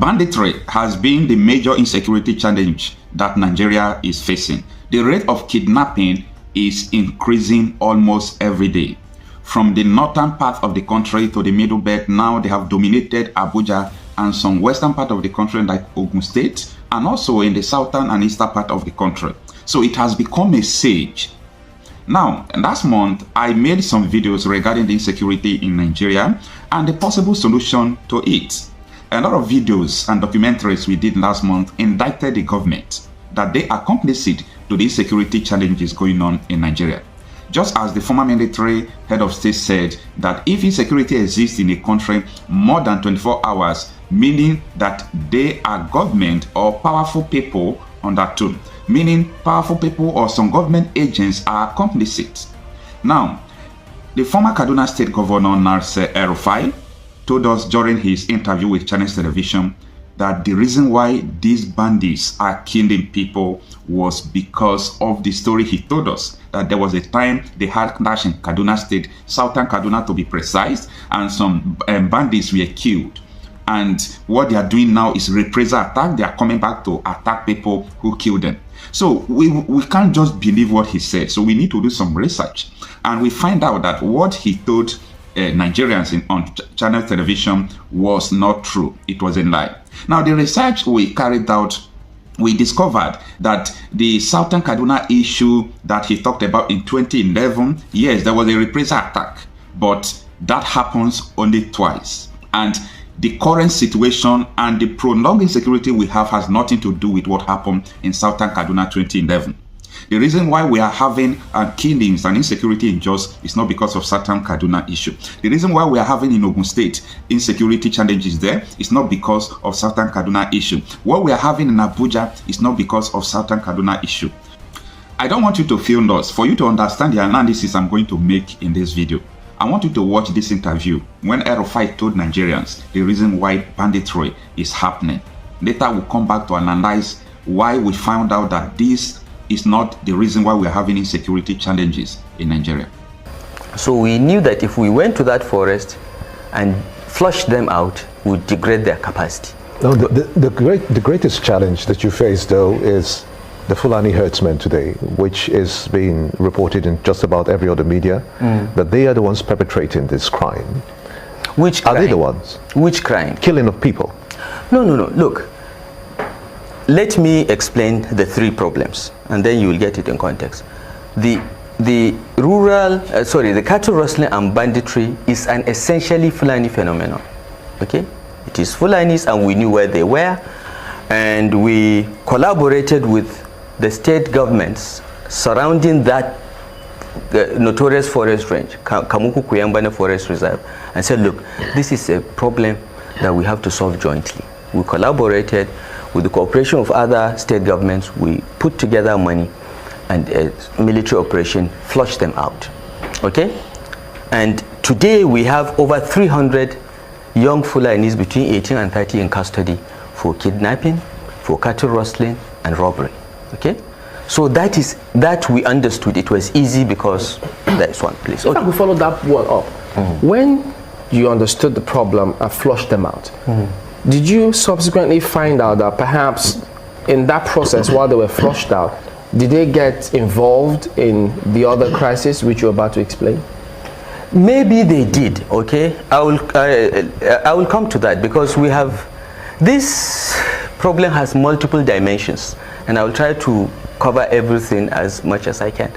Banditry has been the major insecurity challenge that Nigeria is facing. The rate of kidnapping is increasing almost every day. From the northern part of the country to the middle belt, now they have dominated Abuja and some western part of the country like Ogun State, and also in the southern and eastern part of the country. So it has become a siege. Now, last month, I made some videos regarding the insecurity in Nigeria and the possible solution to it. A lot of videos and documentaries we did last month indicted the government that they are complicit to the insecurity challenges going on in Nigeria. Just as the former military head of state said that if insecurity exists in a country more than 24 hours, meaning that they are government or powerful people on that tune, meaning powerful people or some government agents are complicit. Now, the former Kaduna State Governor Nasir El-Rufai told us during his interview with Chinese television that the reason why these bandits are killing people was because of the story he told us, that there was a time they had clash in Kaduna State, southern Kaduna to be precise, and some bandits were killed. And what they are doing now is reprisal attack. They are coming back to attack people who killed them. So we can't just believe what he said. So we need to do some research. And we find out that what he told Nigerians on channel television was not true. It was a lie. Now, the research we carried out, we discovered that the Southern Kaduna issue that he talked about in 2011, yes, there was a reprisal attack, but that happens only twice. And the current situation and the prolonged insecurity we have has nothing to do with what happened in Southern Kaduna 2011. The reason why we are having killings and insecurity in Jos is not because of Southern Kaduna issue. The reason why we are having in Ogun State insecurity challenges there is not because of Southern Kaduna issue. What we are having in Abuja is not because of Southern Kaduna issue. I don't want you to feel lost. For you to understand the analysis I'm going to make in this video, I want you to watch this interview when El-Rufai told Nigerians the reason why banditry is happening. Later we'll come back to analyze why we found out that this is not the reason why we are having insecurity challenges in Nigeria. So we knew that if we went to that forest and flushed them out, we would degrade their capacity. No, the greatest challenge that you face, though, is the Fulani herdsmen today, which is being reported in just about every other media, that they are the ones perpetrating this crime. Which crime? Are they the ones? Which crime? Killing of people. No. Look, let me explain the three problems, and then you will get it in context. The cattle rustling and banditry is an essentially Fulani phenomenon. Okay, it is Fulanis, and we knew where they were, and we collaborated with the state governments surrounding that notorious forest range, Kamuku Kuyambane Forest Reserve, and said, look, this is a problem that we have to solve jointly. We collaborated with the cooperation of other state governments. We put together money and a military operation, flushed them out. Okay? And today we have over 300 young Fulanis between 18 and 30 in custody for kidnapping, for cattle rustling, and robbery. Okay? So that we understood. It was easy because that is one place. Okay. We follow that one up. When you understood the problem and flushed them out, did you subsequently find out that perhaps in that process, while they were flushed out, did they get involved in the other crisis which you're about to explain? Maybe they did. Okay, I will come to that, because we have this problem has multiple dimensions, and I will try to cover everything as much as I can,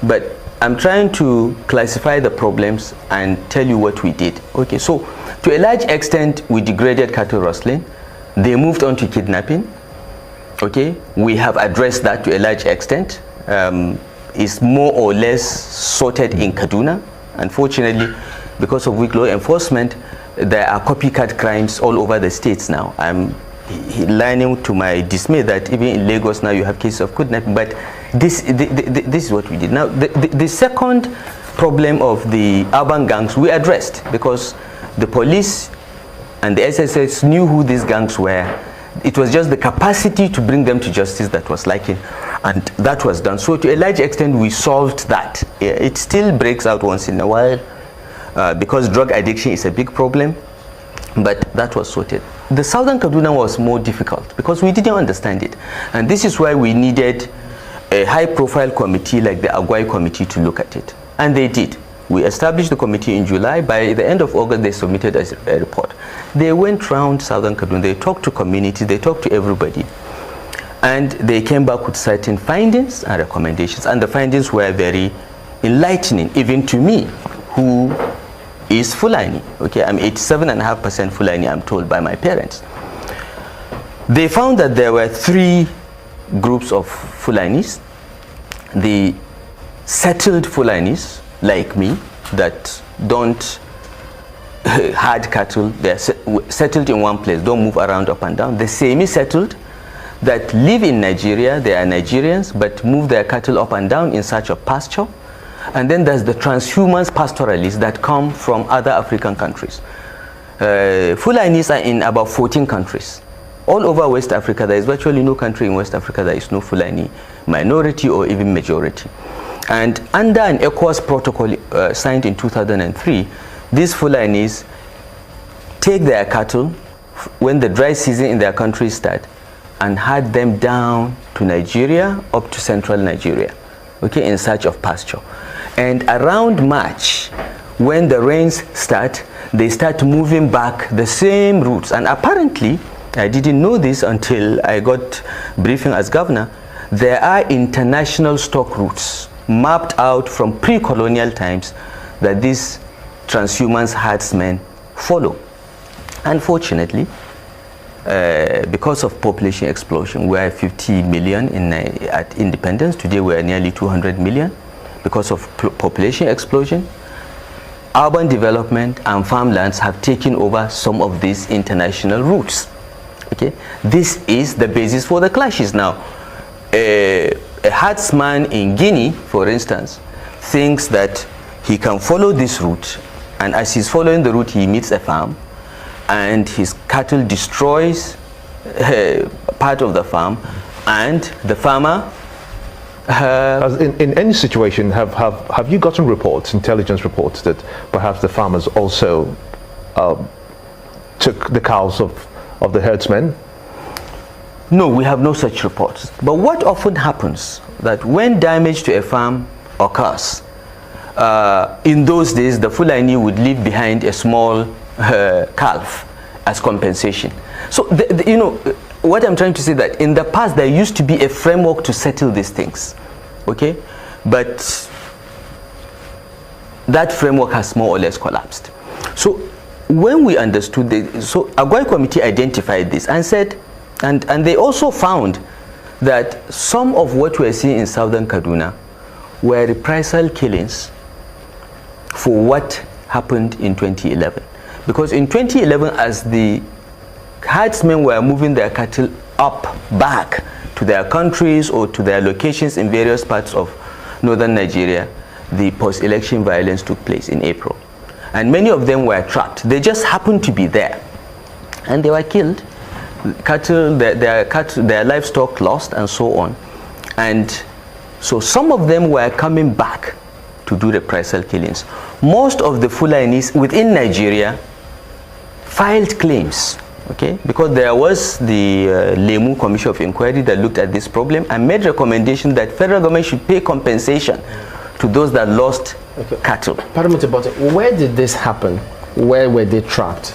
but I'm trying to classify the problems and tell you what we did. Okay, so to a large extent we degraded cattle rustling. They moved on to kidnapping. Okay, we have addressed that to a large extent. It's more or less sorted in Kaduna. Unfortunately, because of weak law enforcement, there are copycat crimes all over the states now. I'm learning to my dismay that even in Lagos now you have cases of kidnapping, but this is what we did. Now the second problem of the urban gangs we addressed, because the police and the SSS knew who these gangs were. It was just the capacity to bring them to justice that was lacking, and that was done. So to a large extent we solved that. It still breaks out once in a while because drug addiction is a big problem, but that was sorted. the southern Kaduna was more difficult because we didn't understand it. And this is why we needed a high-profile committee like the Agwai committee to look at it. And they did. We established the committee in July. By the end of August, they submitted a report. They went round southern Kaduna. They talked to community. They talked to everybody. And they came back with certain findings and recommendations. And the findings were very enlightening, even to me, who is Fulani. Okay, I'm 87.5% Fulani, I'm told by my parents. They found that there were 3 groups of Fulanis. The settled Fulanis, like me, that don't herd cattle, they're settled in one place, don't move around up and down. The semi-settled that live in Nigeria, they are Nigerians, but move their cattle up and down in search of pasture. And then there's the transhumans pastoralists that come from other African countries. Fulanis are in about 14 countries. All over West Africa, there is virtually no country in West Africa that is no Fulani minority or even majority. And under an ECOWAS protocol signed in 2003, these Fulanis take their cattle when the dry season in their country starts and herd them down to Nigeria, up to central Nigeria, okay, in search of pasture. And around March, when the rains start, they start moving back the same routes. And apparently, I didn't know this until I got briefing as governor, there are international stock routes mapped out from pre-colonial times that these transhumans herdsmen follow. Unfortunately, because of population explosion, we are 50 million at independence. Today we are nearly 200 million. Because of population explosion, urban development and farmlands have taken over some of these international routes. Okay, this is the basis for the clashes now. A herdsman in Guinea, for instance, thinks that he can follow this route, and as he's following the route, he meets a farm, and his cattle destroys part of the farm, and the farmer As in any situation, have you gotten reports, intelligence reports, that perhaps the farmers also took the cows of the herdsmen? No, we have no such reports. But what often happens, that when damage to a farm occurs, in those days the Fulani would leave behind a small calf as compensation. So, you know, what I'm trying to say that in the past there used to be a framework to settle these things, okay? But that framework has more or less collapsed. So when we understood this, so Agwai committee identified this and said, and they also found that some of what we're seeing in southern Kaduna were reprisal killings for what happened in 2011. Because in 2011, as the herdsmen were moving their cattle back to their countries or to their locations in various parts of northern Nigeria, the post-election violence took place in April. And many of them were trapped. They just happened to be there. And they were killed. Cattle, their livestock lost, and so on. And so some of them were coming back to do reprisal killings. Most of the Fulanis within Nigeria filed claims. Okay, because there was the Lemu Commission of Inquiry that looked at this problem and made recommendation that federal government should pay compensation to those that lost cattle. Pardon me, but where did this happen? Where were they trapped?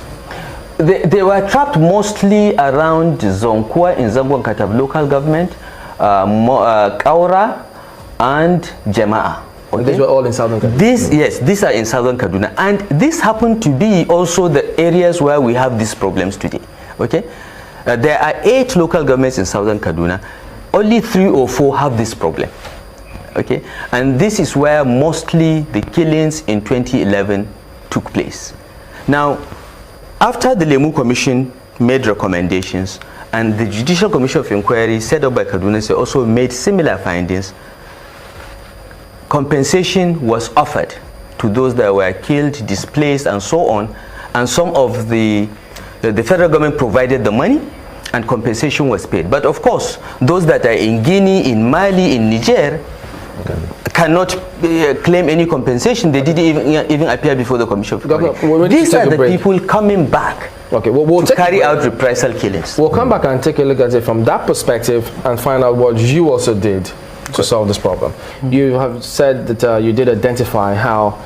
They were trapped mostly around Zonkwa in Zango Katab local government, Kaura and Jema'a. Okay? These were all in southern Kaduna? Yes, these are in southern Kaduna. And this happened to be also the areas where we have these problems today. Okay? There are 8 local governments in southern Kaduna. Only 3 or 4 have this problem. Okay? And this is where mostly the killings in 2011 took place. Now, after the Lemu Commission made recommendations and the Judicial Commission of Inquiry set up by Kaduna State also made similar findings, compensation was offered to those that were killed, displaced, and so on. And some of the federal government provided the money, and compensation was paid. But of course, those that are in Guinea, in Mali, in Niger, cannot claim any compensation. They didn't even appear before the Commission of Inquiry. These are the people coming back Okay, well, we'll carry out reprisal killings. We'll come back and take a look at it from that perspective and find out what you also did to solve this problem. You have said that you did identify how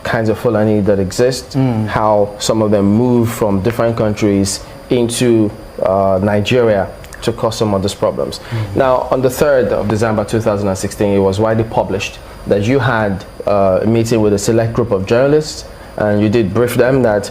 kinds of Fulani that exist, how some of them move from different countries into Nigeria to cause some of these problems. Now, on the 3rd of December 2016, it was widely published that you had a meeting with a select group of journalists, and you did brief them that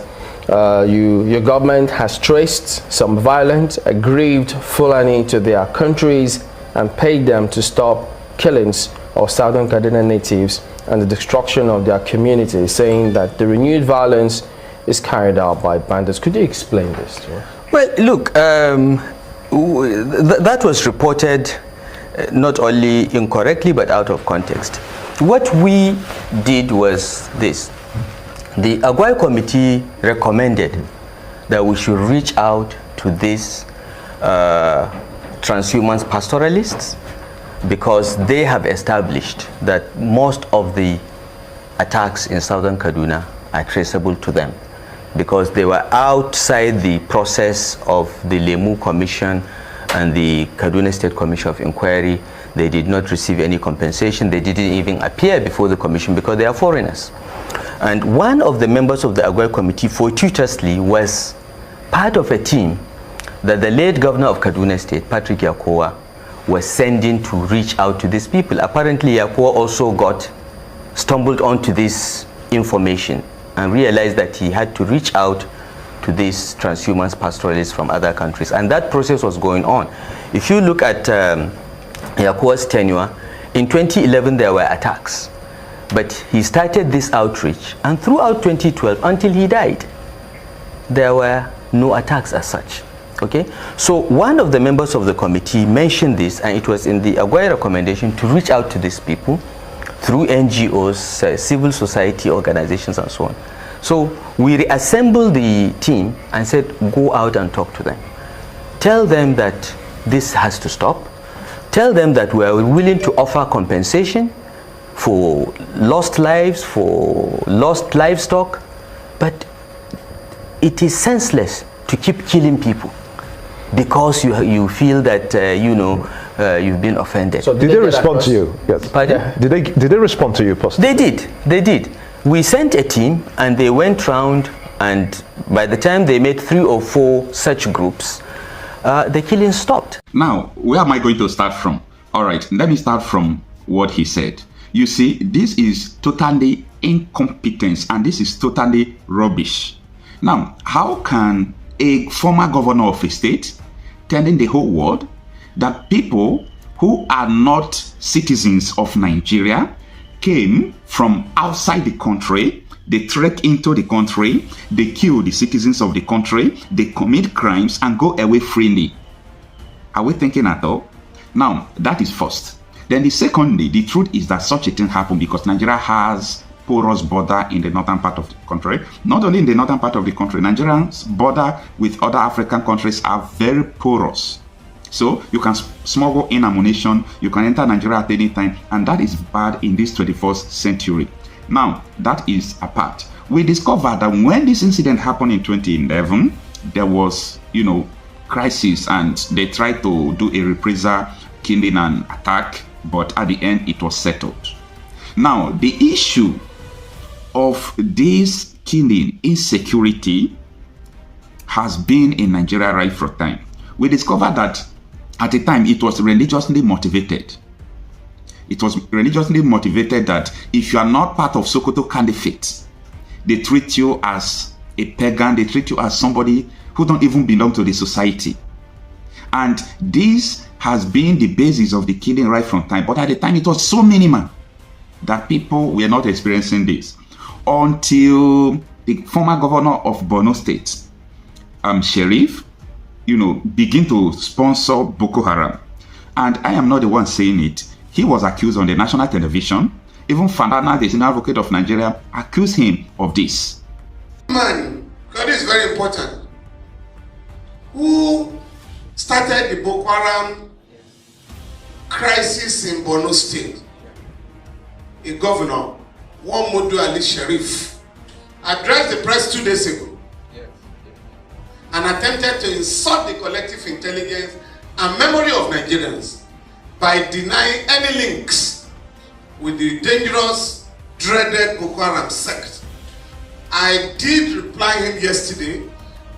your government has traced some violent, aggrieved Fulani to their countries and paid them to stop killings of southern Kaduna natives and the destruction of their communities, saying that the renewed violence is carried out by bandits. Could you explain this to us? Well, look, that was reported not only incorrectly but out of context. What we did was this. The Agwai committee recommended that we should reach out to these transhumance pastoralists, because they have established that most of the attacks in southern Kaduna are traceable to them, because they were outside the process of the Lemu Commission and the Kaduna State Commission of Inquiry. They did not receive any compensation. They didn't even appear before the commission because they are foreigners. And one of the members of the Agwai committee fortuitously was part of a team that the late governor of Kaduna State, Patrick Yakowa, was sending to reach out to these people. Apparently, Yakowa also stumbled onto this information and realized that he had to reach out to these transhumance pastoralists from other countries. And that process was going on. If you look at Yakowa's tenure, in 2011 there were attacks. But he started this outreach, and throughout 2012 until he died, there were no attacks as such. Okay, so one of the members of the committee mentioned this, and it was in the Agwai recommendation to reach out to these people through NGOs, civil society organizations, and so on. So we reassembled the team and said, go out and talk to them. Tell them that this has to stop. Tell them that we are willing to offer compensation for lost lives, for lost livestock, but it is senseless to keep killing people because you feel that you've been offended. So did they respond to you? Yes. Pardon? Did they respond to you positively? They did. We sent a team and they went round, and by the time they made 3 or 4 such groups, the killing stopped. Now, where am I going to start from? All right, let me start from what he said. You see, this is totally incompetence, and this is totally rubbish. Now, how can a former governor of a state telling the whole world that people who are not citizens of Nigeria came from outside the country, they trek into the country, they kill the citizens of the country, they commit crimes and go away freely? Are we thinking at all? Now, that is first. Then the secondly, the truth is that such a thing happened because Nigeria has porous border in the northern part of the country. Not only in the northern part of the country, Nigeria's border with other African countries are very porous. So you can smuggle in ammunition, you can enter Nigeria at any time, and that is bad in this 21st century. Now, that is apart. We discovered that when this incident happened in 2011, there was, crisis, and they tried to do a reprisal, killing and attack, but at the end it was settled. Now, the issue of this killing insecurity has been in Nigeria right from time. We discovered that at the time it was religiously motivated. It was religiously motivated that if you are not part of Sokoto Caliphate, they treat you as a pagan, they treat you as somebody who don't even belong to the society. And this has been the basis of the killing right from time. But at the time it was so minimal that people were not experiencing this until the former governor of Borno State, Sheriff, begin to sponsor Boko Haram. And I am not the one saying it. He was accused on the national television. Even Fandana, the senior advocate of Nigeria, accused him of this. Man, because this is very important. Who started the Boko Haram crisis in Borno State? A governor, one Modu Ali Sheriff, addressed the press 2 days ago and attempted to insult the collective intelligence and memory of Nigerians by denying any links with the dangerous, dreaded Boko Haram sect. I did reply him yesterday,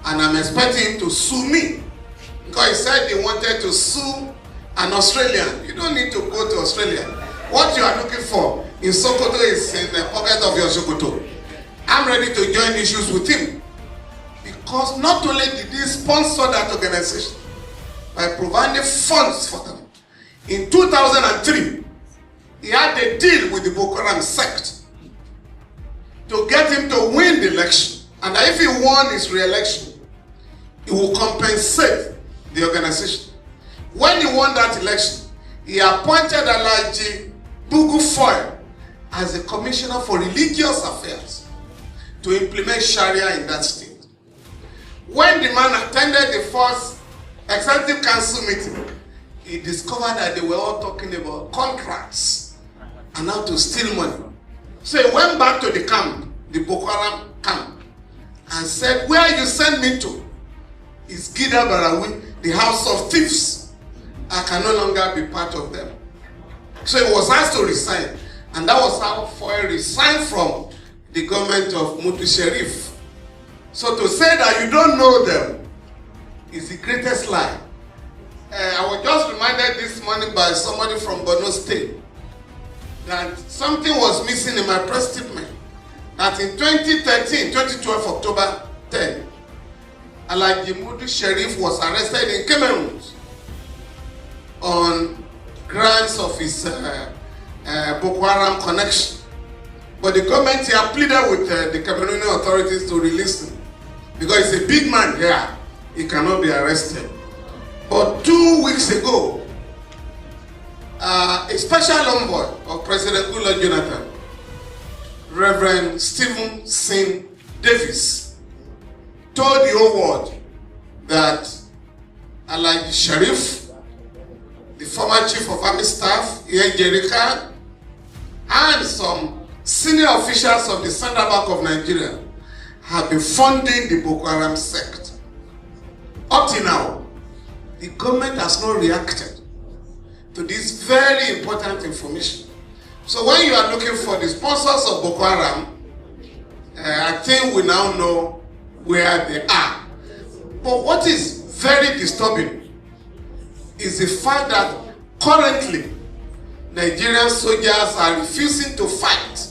and I'm expecting him to sue me, because he said he wanted to sue an Australian. You don't need to go to Australia. What you are looking for in Sokoto is in the pocket of your Sokoto. I'm ready to join issues with him, because not only did he sponsor that organization by providing funds for them, in 2003, he had a deal with the Boko Haram sect to get him to win the election. And if he won his re-election, he will compensate the organization. When he won that election, he appointed Alhaji El-Rufai as the Commissioner for Religious Affairs to implement Sharia in that state. When the man attended the first Executive Council meeting, he discovered that they were all talking about contracts and how to steal money. So he went back to the camp, the Boko Haram camp, and said, "Where you send me to is Gida Barawi, the house of thieves. I can no longer be part of them." So he was asked to resign, and that was how Foy resigned from the government of Mutu Sharif. So to say that you don't know them is the greatest lie. I was just reminded this morning by somebody from Borno State that something was missing in my press statement. That in 2013, 2012, October 10, Alhaji Mutu Sharif was arrested in Cameroon on grounds of his Boko Haram connection. But the government here pleaded with the Cameroonian authorities to release him, because he's a big man here, he cannot be arrested. But 2 weeks ago, a special envoy of President Goodluck Jonathan, Reverend Stephen Singh Davis, told the whole world that Alhaji Sharif, the former Chief of Army Staff, Jerika, and some senior officials of the Central Bank of Nigeria have been funding the Boko Haram sect. Up till now, the government has not reacted to this very important information. So when you are looking for the sponsors of Boko Haram, I think we now know where they are. But what is very disturbing is the fact that currently Nigerian soldiers are refusing to fight.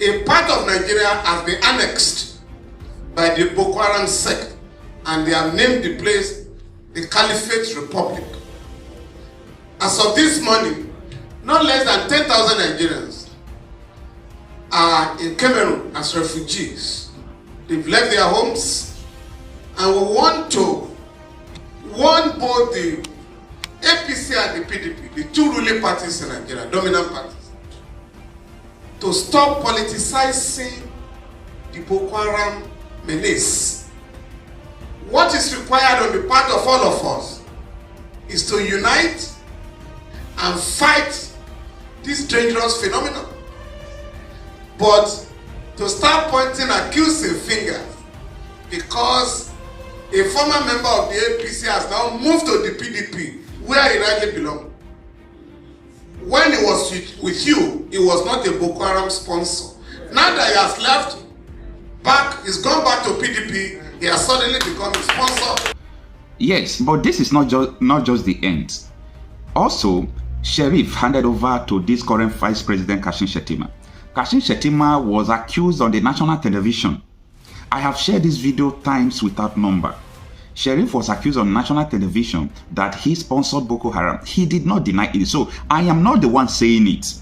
A part of Nigeria has been annexed by the Boko Haram sect, and they have named the place the Caliphate Republic. As of this morning, not less than 10,000 Nigerians are in Cameroon as refugees. They've left their homes, and we want to warn both the APC and the PDP, the two ruling parties in Nigeria, dominant parties, to stop politicizing the Boko Haram menace. What is required on the part of all of us is to unite and fight this dangerous phenomenon. But to start pointing accusing fingers because a former member of the APC has now moved to the PDP, where he rightly belongs. When he was with you, he was not a Boko Haram sponsor. Now that he has left back, he's gone back to PDP, he has suddenly become a sponsor. Yes, but this is not just the end. Also, Sharif handed over to this current Vice President Kashim Shettima. Kashim Shettima was accused on the national television. I have shared this video times without number. Sharif was accused on national television that he sponsored Boko Haram. He did not deny it. So I am not the one saying it.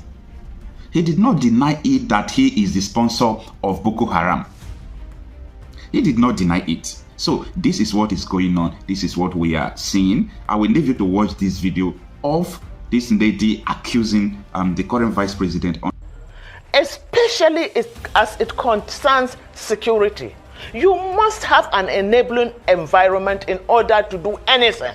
He did not deny it that he is the sponsor of Boko Haram. He did not deny it. So this is what is going on. This is what we are seeing. I will leave you to watch this video of this lady accusing the current vice president. Especially as it concerns security. You must have an enabling environment in order to do anything.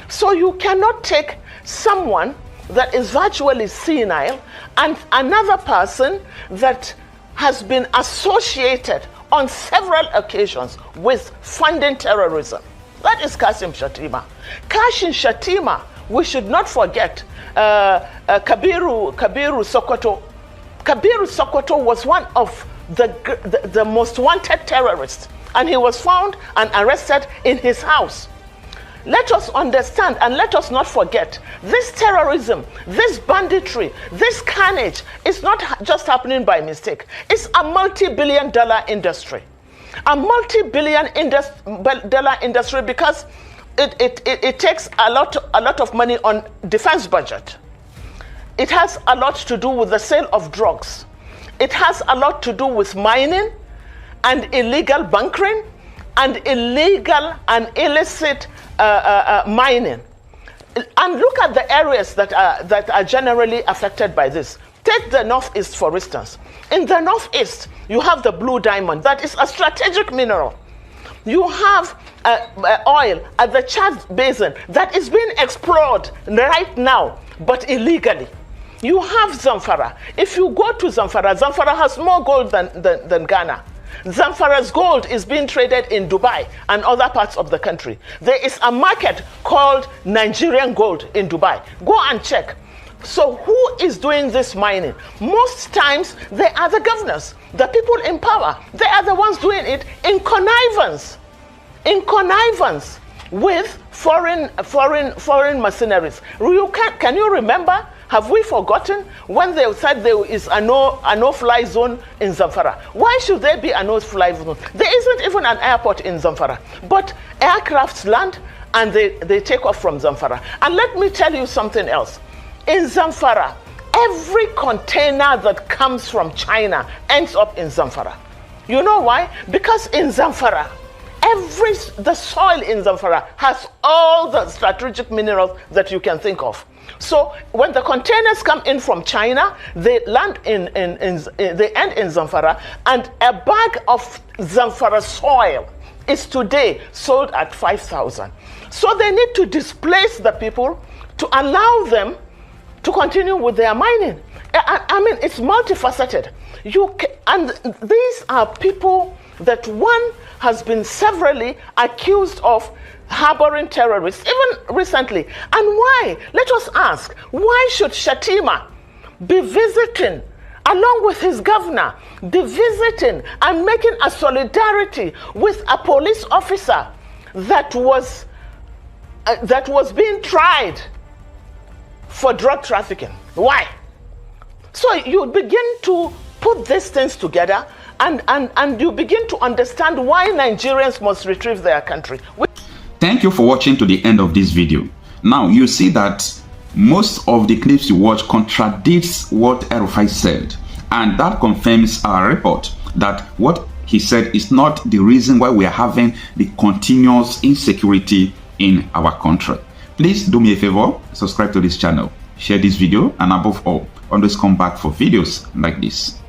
So you cannot take someone that is virtually senile and another person that has been associated on several occasions with funding terrorism. That is Kashim Shettima. Kashim Shettima, we should not forget, Kabiru Sokoto. Kabiru Sokoto was one of the most wanted terrorists, and he was found and arrested in his house. Let us understand and let us not forget, this terrorism, this banditry, this carnage is not just happening by mistake. It's a multi-billion-dollar industry. A multi-billion dollar industry because it takes a lot of money on defense budget. It has a lot to do with the sale of drugs. It has a lot to do with mining and illegal bunkering and illegal and illicit mining. And look at the areas that are generally affected by this. Take the Northeast, for instance. In the Northeast, you have the blue diamond. That is a strategic mineral. You have oil at the Chad Basin that is being explored right now, but illegally. You have Zamfara. If you go to Zamfara, Zamfara has more gold than Ghana. Zamfara's gold is being traded in Dubai and other parts of the country. There is a market called Nigerian gold in Dubai. Go and check. So who is doing this mining? Most times they are the governors, the people in power. They are the ones doing it in connivance with foreign mercenaries. Can you remember? Have we forgotten when they said there is a no-fly zone in Zamfara? Why should there be a no-fly zone? There isn't even an airport in Zamfara, but aircrafts land and they take off from Zamfara. And let me tell you something else. In Zamfara, every container that comes from China ends up in Zamfara. You know why? Because in Zamfara, the soil in Zamfara has all the strategic minerals that you can think of. So when the containers come in from China, they land they end in Zamfara, and a bag of Zamfara soil is today sold at 5,000. So they need to displace the people to allow them to continue with their mining. I mean, it's multifaceted. And these are people that one has been severally accused of harboring terrorists, even recently. And why? Let us ask, why should Shettima be visiting, along with his governor, be visiting and making a solidarity with a police officer that was being tried for drug trafficking? Why? So you begin to put these things together and you begin to understand why Nigerians must retrieve their country. Thank you for watching to the end of this video. Now you see that most of the clips you watch contradicts what El-Rufai said, and that confirms our report that what he said is not the reason why we are having the continuous insecurity in our country. Please do me a favor, subscribe to this channel, share this video, and above all, always come back for videos like this.